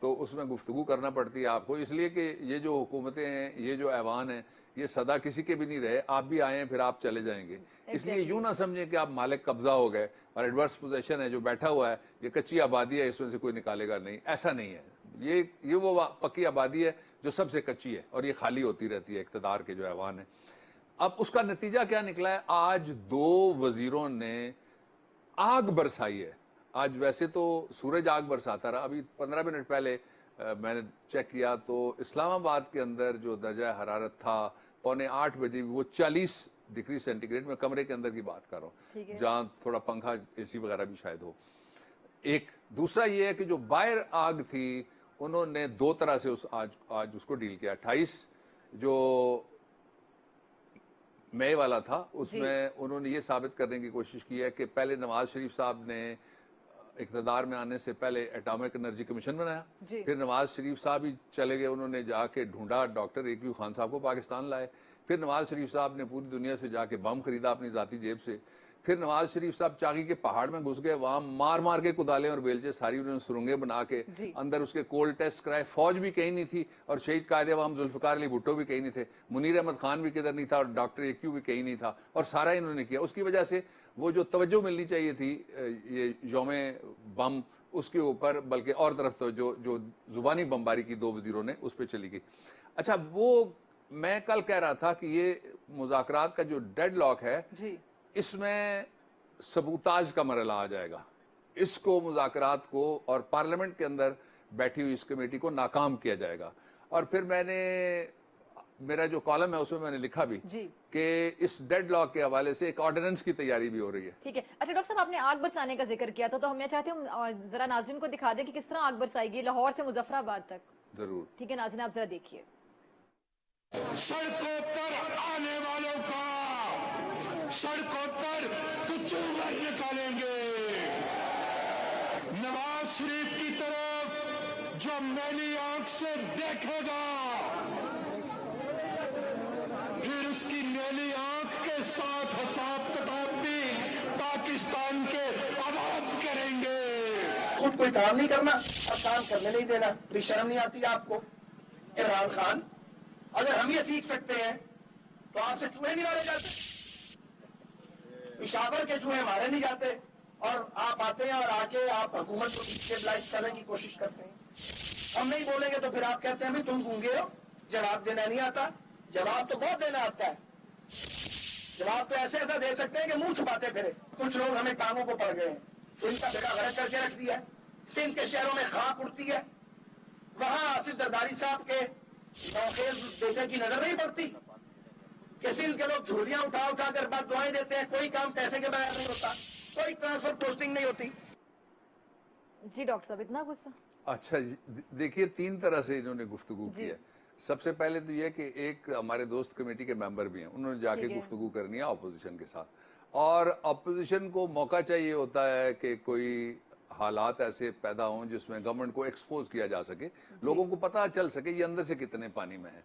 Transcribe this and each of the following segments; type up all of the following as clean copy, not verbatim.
تو اس میں گفتگو کرنا پڑتی ہے آپ کو، اس لیے کہ یہ جو حکومتیں ہیں، یہ جو ایوان ہیں، یہ سدا کسی کے بھی نہیں رہے، آپ بھی آئے ہیں پھر آپ چلے جائیں گے. اس لیے یوں نہ سمجھیں کہ آپ مالک قبضہ ہو گئے اور ایڈورس پوزیشن ہے جو بیٹھا ہوا ہے، یہ کچی آبادی ہے، اس میں سے کوئی نکالے گا نہیں. ایسا نہیں ہے. یہ وہ پکی آبادی ہے جو سب سے کچی ہے اور یہ خالی ہوتی رہتی ہے اقتدار کے جو ایوان ہے. اب اس کا نتیجہ کیا نکلا ہے؟ آج 2 وزیروں نے آگ برسائی ہے. آج ویسے تو سورج آگ برساتا رہا، ابھی 15 منٹ پہلے میں نے چیک کیا تو اسلام آباد کے اندر جو درجہ حرارت تھا 7:45 بجے وہ 40 ڈگری سینٹی گریڈ. میں کمرے کے اندر کی بات کر رہا ہوں جہاں تھوڑا پنکھا اے سی وغیرہ بھی شاید ہو. ایک دوسرا یہ ہے کہ جو باہر آگ تھی انہوں نے 2 طرح سے آج اس کو ڈیل کیا. 28 جو مئی والا تھا اس میں انہوں نے یہ ثابت کرنے کی کوشش کی ہے کہ پہلے نواز شریف صاحب نے اقتدار میں آنے سے پہلے ایٹامک انرجی کمیشن بنایا، پھر نواز شریف صاحب ہی چلے گئے، انہوں نے جا کے ڈھونڈا، ڈاکٹر ایکیو خان صاحب کو پاکستان لائے، پھر نواز شریف صاحب نے پوری دنیا سے جا کے بم خریدا اپنی ذاتی جیب سے، پھر نواز شریف صاحب چاغی کے پہاڑ میں گھس گئے، وہاں مار مار کے کدالیں اور بیلچے ساری انہوں نے سرنگیں بنا کے اندر اس کے کولڈ ٹیسٹ کرائے. فوج بھی کہیں نہیں تھی اور شہید قائد عوام ذوالفقار علی بھٹو بھی کہیں نہیں تھے، منیر احمد خان بھی کدھر نہیں تھا اور ڈاکٹر ایکیو بھی کہیں نہیں تھا، اور سارا انہوں نے کیا. اس کی وجہ سے وہ جو توجہ ملنی چاہیے تھی یہ یوم بم اس کے اوپر، بلکہ اور طرف جو زبانی بمباری کی 2 وزیروں نے اس پہ چلی گئی. اچھا، وہ میں کل کہہ رہا تھا کہ یہ مذاکرات کا جو ڈیڈ لاک ہے اس میں سبوتاج کا مرحلہ آ جائے گا. اس کو مذاکرات کو اور پارلیمنٹ کے اندر بیٹھی ہوئی اس کمیٹی کو ناکام کیا جائے گا. اور پھر میرا جو کالم ہے اس میں نے لکھا بھی کہ اس ڈیڈ لاک کے حوالے سے ایک آرڈیننس کی تیاری بھی ہو رہی ہے. ٹھیک ہے. اچھا ڈاکٹر صاحب، آپ نے آگ برسانے کا ذکر کیا تھا تو میں چاہتی ہوں ذرا ناظرین کو دکھا دیں کہ کس طرح آگ برسائی گئی لاہور سے مظفر آباد تک. ضرور. ٹھیک ہے ناظرین، آپ ذرا دیکھیے. سڑکوں پر آنے والوں کا سڑکوں پر کچوگر نکالیں گے. نواز شریف کی طرف جو میلی آنکھ سے دیکھے گا پھر اس کی میلی آنکھ کے ساتھ حساب کتاب بھی پاکستان کے عوام کریں گے. خود کوئی کام نہیں کرنا اور کام کرنے نہیں دینا. کوئی شرم نہیں آتی آپ کو؟ عمران خان، اگر ہم یہ سیکھ سکتے ہیں تو آپ سے چوہے نہیں مارے جاتے، پشاور کے چوہے مارے نہیں جاتے، اور آپ آتے ہیں اور آ کے آپ حکومت کو ڈسٹیبلائز کرنے کی کوشش کرتے ہیں. ہم نہیں بولیں گے تو پھر آپ کہتے ہیں بھی تم گونگے ہو، جواب دینا نہیں آتا. جواب تو بہت دینا آتا ہے. جواب تو ایسے ایسا دے سکتے ہیں کہ منہ چھپاتے پھرے. کچھ لوگ ہمیں ٹانگوں کو پڑ گئے ہیں. سندھ کا بیڑا غرق کر کے رکھ دیا ہے. سندھ کے شہروں میں خاک اڑتی ہے، وہاں آصف زرداری صاحب کے نوخیز بیٹے کی نظر نہیں پڑتی کہ سندھ کے لوگ جھولیاں اٹھا اٹھا کر بعد دعائیں دیتے ہیں. کوئی کام پیسے کے بغیر نہیں ہوتا، کوئی ٹرانسفر پوسٹنگ نہیں ہوتی. جی ڈاکٹر صاحب، اتنا غصہ. اچھا دیکھیے، 3 طرح سے انہوں نے گفتگو کی ہے. سب سے پہلے تو یہ کہ ایک ہمارے دوست کمیٹی کے ممبر بھی ہیں، انہوں نے جا کے گفتگو کرنی ہے اپوزیشن کے ساتھ، اور اپوزیشن کو موقع چاہیے ہوتا ہے کہ کوئی حالات ایسے پیدا ہوں جس میں گورنمنٹ کو ایکسپوز کیا جا سکے، لوگوں کو پتہ چل سکے یہ اندر سے کتنے پانی میں ہے.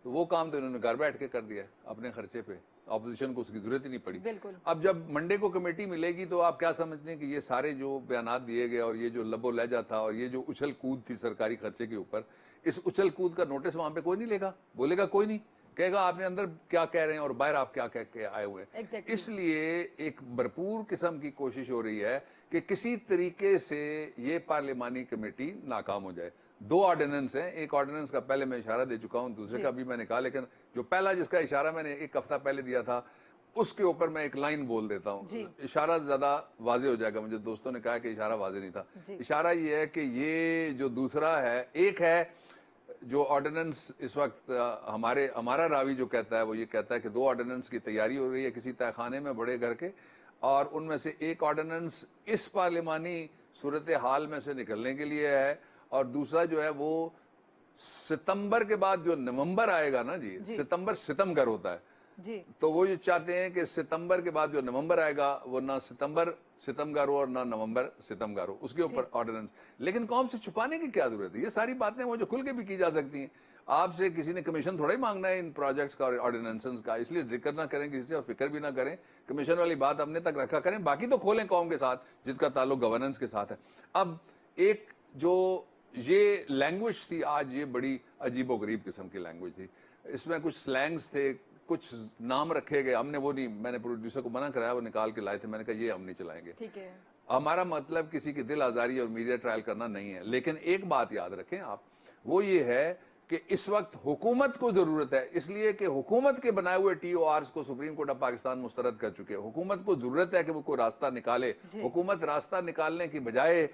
تو وہ کام تو انہوں نے گھر بیٹھ کے کر دیا اپنے خرچے پہ، اپوزیشن کو اس کی ضرورت ہی نہیں پڑی. اب جب منڈے کو کمیٹی ملے گی تو آپ کیا سمجھتے ہیں کہ یہ سارے جو بیانات دیے گئے اور یہ جو لب و لہجہ تھا اور یہ جو اچھل کود تھی سرکاری خرچے کے اوپر، اس اچھل کود کا نوٹس وہاں پہ کوئی نہیں لے گا؟ بولے گا کوئی نہیں، کہے گا آپ نے اندر کیا کہہ رہے ہیں اور باہر آپ کیا کہہ کے آئے ہوئے ہیں. اس لیے ایک بھرپور قسم کی کوشش ہو رہی ہے کہ کسی طریقے سے یہ پارلیمانی کمیٹی ناکام ہو جائے. 2 آرڈیننس ہیں، ایک آرڈیننس کا پہلے میں اشارہ دے چکا ہوں، دوسرے کا بھی میں نے کہا، لیکن جو پہلا جس کا اشارہ میں نے 1 ہفتہ پہلے دیا تھا اس کے اوپر میں ایک لائن بول دیتا ہوں. اشارہ زیادہ واضح ہو جائے گا. مجھے دوستوں نے کہا کہ اشارہ واضح نہیں تھا. اشارہ یہ ہے کہ یہ جو دوسرا ہے، ایک ہے جو آرڈیننس اس وقت ہمارا راوی جو کہتا ہے وہ یہ کہتا ہے کہ 2 آرڈیننس کی تیاری ہو رہی ہے کسی تہہ خانے میں بڑے گھر کے، اور ان میں سے ایک آرڈیننس اس پارلیمانی صورتحال میں سے نکلنے کے لیے ہے، اور دوسرا جو ہے وہ ستمبر کے بعد جو نومبر آئے گا نا جی، ستمبر ستم گر ہوتا ہے، تو وہ یہ چاہتے ہیں کہ ستمبر کے بعد جو نومبر آئے گا وہ نہ ستمبر ستم گار ہو اور نہ نومبر ستم گار ہو، اس کے اوپر آرڈیننس. لیکن قوم سے چھپانے کی کیا ضرورت ہے؟ یہ ساری باتیں وہ جو کھل کے بھی کی جا سکتی ہیں. آپ سے کسی نے کمیشن تھوڑا ہی مانگنا ہے ان پروجیکٹس کا اور آرڈیننسز کا، اس لیے ذکر نہ کریں کسی سے اور فکر بھی نہ کریں. کمیشن والی بات اپنے تک رکھا کریں، باقی تو کھولیں قوم کے ساتھ جس کا تعلق گورننس کے ساتھ ہے. اب ایک جو یہ لینگویج تھی آج یہ بڑی عجیب و غریب قسم کی لینگویج تھی. اس میں کچھ سلینگز تھے, کچھ نام رکھے گئے, ہم نے وہ نہیں, میں نے پروڈیوسر کو منع کرایا, وہ نکال کے لائے تھے, میں نے کہا یہ ہم نہیں چلائیں گے. ٹھیک ہے. ہمارا مطلب کسی کی دل آزاری اور میڈیا ٹرائل کرنا نہیں ہے, لیکن ایک بات یاد رکھیں آپ, وہ یہ ہے کہ اس وقت حکومت کو ضرورت ہے, اس لیے کہ حکومت کے بنائے ہوئے ٹی او آرز کو سپریم کورٹ آف پاکستان مسترد کر چکے ہیں. حکومت کو ضرورت ہے کہ وہ کوئی راستہ نکالے. حکومت راستہ نکالنے کی بجائے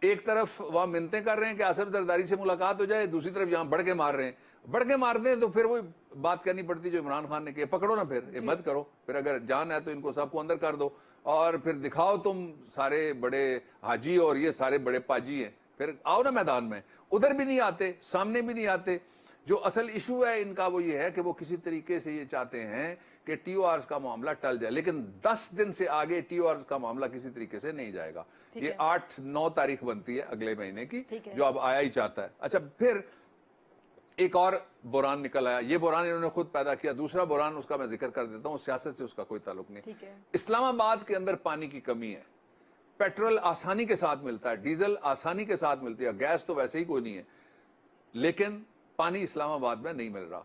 ایک طرف وہاں منتیں کر رہے ہیں کہ آصف زرداری سے ملاقات ہو جائے, دوسری طرف یہاں بڑھ کے مار رہے ہیں. بڑھ کے مارتے ہیں تو پھر وہی بات کرنی پڑتی جو عمران خان نے کہ پکڑو نا, پھر مت کرو, پھر اگر جان ہے تو ان کو سب کو اندر کر دو, اور پھر دکھاؤ تم سارے بڑے حاجی اور یہ سارے بڑے پاجی ہیں, پھر آؤ نا میدان میں. ادھر بھی نہیں آتے, سامنے بھی نہیں آتے. جو اصل ایشو ہے ان کا وہ یہ ہے کہ وہ کسی طریقے سے یہ چاہتے ہیں کہ ٹی او آرز کا معاملہ ٹل جائے, لیکن 10 دن سے آگے ٹی او آرز کا معاملہ کسی طریقے سے نہیں جائے گا. یہ 8-9 تاریخ بنتی ہے اگلے مہینے کی, جو اب آیا ہی چاہتا ہے. اچھا, پھر ایک اور بحران نکل آیا, یہ بحران انہوں نے خود پیدا کیا. دوسرا بحران اس کا میں ذکر کر دیتا ہوں, سیاست سے اس کا کوئی تعلق نہیں. اسلام آباد کے اندر پانی کی کمی ہے. پیٹرول آسانی کے ساتھ ملتا ہے, ڈیزل آسانی کے ساتھ ملتی ہے, گیس تو ویسے ہی کوئی نہیں ہے, لیکن پانی اسلام آباد میں نہیں مل رہا.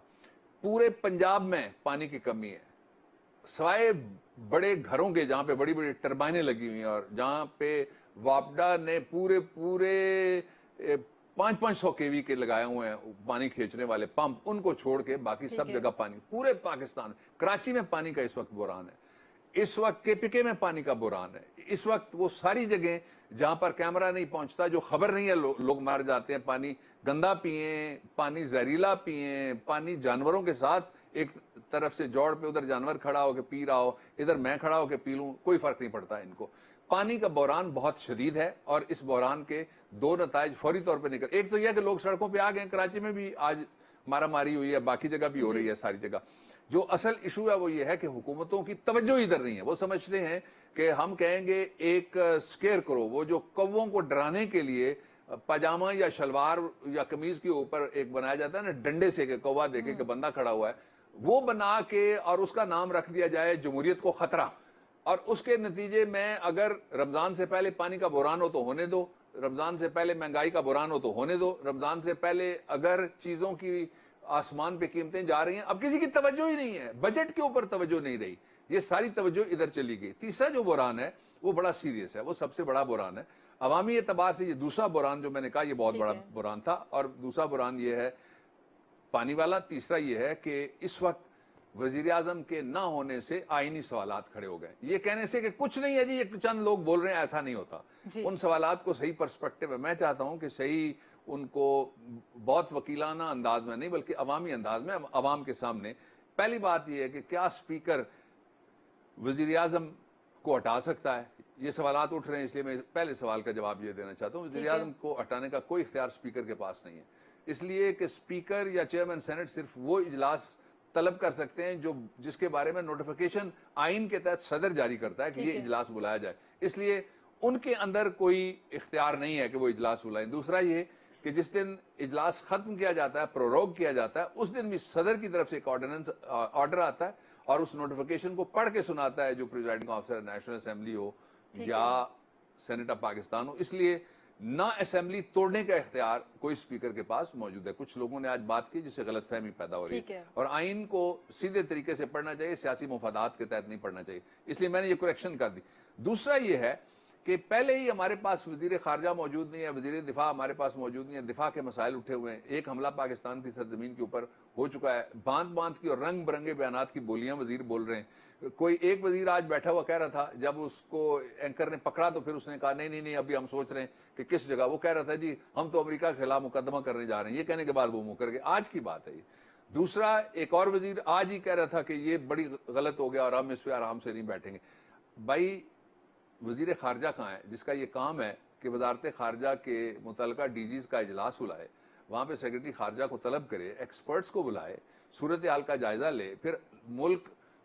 پورے پنجاب میں پانی کی کمی ہے, سوائے بڑے گھروں کے جہاں پہ بڑی بڑی ٹربائنیں لگی ہوئی ہیں اور جہاں پہ واپڈا نے پورے 500 kV کے لگائے ہوئے ہیں پانی کھینچنے والے پمپ, ان کو چھوڑ کے باقی سب جگہ پانی. پورے پاکستان, کراچی میں پانی کا اس وقت بحران ہے, اس وقت KPK میں پانی کا بحران ہے, اس وقت وہ ساری جگہیں جہاں پر کیمرہ نہیں پہنچتا, جو خبر نہیں ہے, لوگ مار جاتے ہیں. پانی گندا پئیں, پانی زہریلا پئیں, پانی جانوروں کے ساتھ ایک طرف سے جوڑ پہ ادھر جانور کھڑا ہو کے پی رہا ہو, ادھر میں کھڑا ہو کے پی لوں, کوئی فرق نہیں پڑتا ان کو. پانی کا بحران بہت شدید ہے, اور اس بحران کے 2 نتائج فوری طور پہ نکل. ایک تو یہ کہ لوگ سڑکوں پہ آ گئے, کراچی میں بھی آج مارا ماری ہوئی ہے, باقی جگہ بھی ہو رہی ہے, ساری جگہ. جو اصل ایشو ہے وہ یہ ہے کہ حکومتوں کی توجہ ادھر نہیں ہے. وہ سمجھتے ہیں کہ ہم کہیں گے ایک سکیئر کرو, وہ جو کووں کو ڈرانے کے لیے پاجامہ یا شلوار یا قمیض کے اوپر ایک بنایا جاتا ہے نا ڈنڈے سے, کہ کوا دیکھے کہ بندہ کھڑا ہوا ہے, وہ بنا کے اور اس کا نام رکھ دیا جائے جمہوریت کو خطرہ. اور اس کے نتیجے میں اگر رمضان سے پہلے پانی کا بحران ہو تو ہونے دو, رمضان سے پہلے مہنگائی کا بحران ہو تو ہونے دو, رمضان سے پہلے اگر چیزوں کی آسمان پہ قیمتیں جا رہی ہیں, اب کسی کی توجہ ہی نہیں ہے, بجٹ کے اوپر توجہ نہیں رہی, یہ ساری توجہ ادھر چلی گئی. تیسرا جو بحران ہے وہ بڑا سیریس ہے, وہ سب سے بڑا بحران ہے عوامی اعتبار سے. یہ دوسرا بحران جو میں نے کہا یہ بہت بڑا بحران تھا, اور دوسرا بحران یہ ہے پانی والا. تیسرا یہ ہے کہ اس وقت وزیر اعظم کے نہ ہونے سے آئینی سوالات کھڑے ہو گئے. یہ کہنے سے کہ کچھ نہیں ہے جی, یہ چند لوگ بول رہے ہیں, ایسا نہیں ہوتا. ان سوالات کو صحیح پرسپیکٹو میں, میں چاہتا ہوں کہ صحیح ان کو بہت وکیلانہ انداز میں نہیں بلکہ عوامی انداز میں عوام کے سامنے. پہلی بات یہ ہے کہ کیا اسپیکر وزیر اعظم کو ہٹا سکتا ہے؟ یہ سوالات اٹھ رہے ہیں, اس لیے میں پہلے سوال کا جواب یہ دینا چاہتا ہوں. وزیر اعظم کو ہٹانے کا کوئی اختیار اسپیکر کے پاس نہیں ہے, اس لیے کہ اسپیکر یا چیئرمین سینٹ صرف وہ اجلاس طلب کر سکتے ہیں جس کے بارے میں نوٹیفیکیشن آئین کے تحت صدر جاری کرتا ہے کہ یہ اجلاس بلایا جائے. اس لیے ان کے اندر کوئی اختیار نہیں ہے کہ وہ اجلاس بلائیں. دوسرا یہ کہ جس دن اجلاس ختم کیا جاتا ہے, پروروگ کیا جاتا ہے, اس دن بھی صدر کی طرف سے ایک آرڈر آتا ہے اور اس نوٹیفیکیشن کو پڑھ کے سناتا ہے جو پریزائڈنگ آفیسر نیشنل اسمبلی ہو یا سینٹ آف پاکستان ہو. اس لیے نہ اسمبلی توڑنے کا اختیار کوئی اسپیکر کے پاس موجود ہے. کچھ لوگوں نے آج بات کی جس سے غلط فہمی پیدا ہو رہی ہے, اور آئین کو سیدھے طریقے سے پڑھنا چاہیے, سیاسی مفادات کے تحت نہیں پڑھنا چاہیے. اس لیے میں نے یہ کریکشن کر دی. دوسرا یہ ہے کہ پہلے ہی ہمارے پاس وزیر خارجہ موجود نہیں ہے, وزیر دفاع ہمارے پاس موجود نہیں ہے, دفاع کے مسائل اٹھے ہوئے ہیں, ایک حملہ پاکستان کی سرزمین کے اوپر ہو چکا ہے, باندھ کی اور رنگ برنگے بیانات کی بولیاں وزیر بول رہے ہیں. کوئی ایک وزیر آج بیٹھا ہوا کہہ رہا تھا, جب اس کو اینکر نے پکڑا تو پھر اس نے کہا نہیں ابھی ہم سوچ رہے ہیں کہ کس جگہ. وہ کہہ رہا تھا جی ہم تو امریکہ کے خلاف مقدمہ کرنے جا رہے ہیں, یہ کہنے کے بعد وہ مکر گئے. آج کی بات ہے یہ. دوسرا ایک اور وزیر آج ہی کہہ رہا تھا کہ یہ بڑی غلط ہو گیا اور ہم اس پہ آرام سے نہیں بیٹھیں گے. بھائی وزیر خارجہ کہاں ہے جس کا یہ کام ہے کہ وزارت خارجہ کے متعلقہ ڈی جیز کا اجلاس بلائے, وہاں پہ سیکرٹری خارجہ کو طلب کرے, ایکسپرٹس کو بلائے, صورتحال کا جائزہ لے, پھر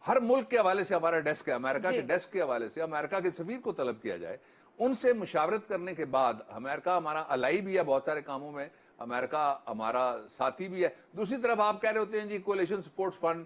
ہر ملک کے حوالے سے ہمارا ڈیسک ہے, امریکہ کے ڈیسک کے حوالے سے امریکہ کے سفیر کو طلب کیا جائے, ان سے مشاورت کرنے کے بعد. امریکہ ہمارا الائی بھی ہے بہت سارے کاموں میں, امریکہ ہمارا ساتھی بھی ہے. دوسری طرف آپ کہہ رہے ہوتے ہیں جی کولیشن سپورٹ فنڈ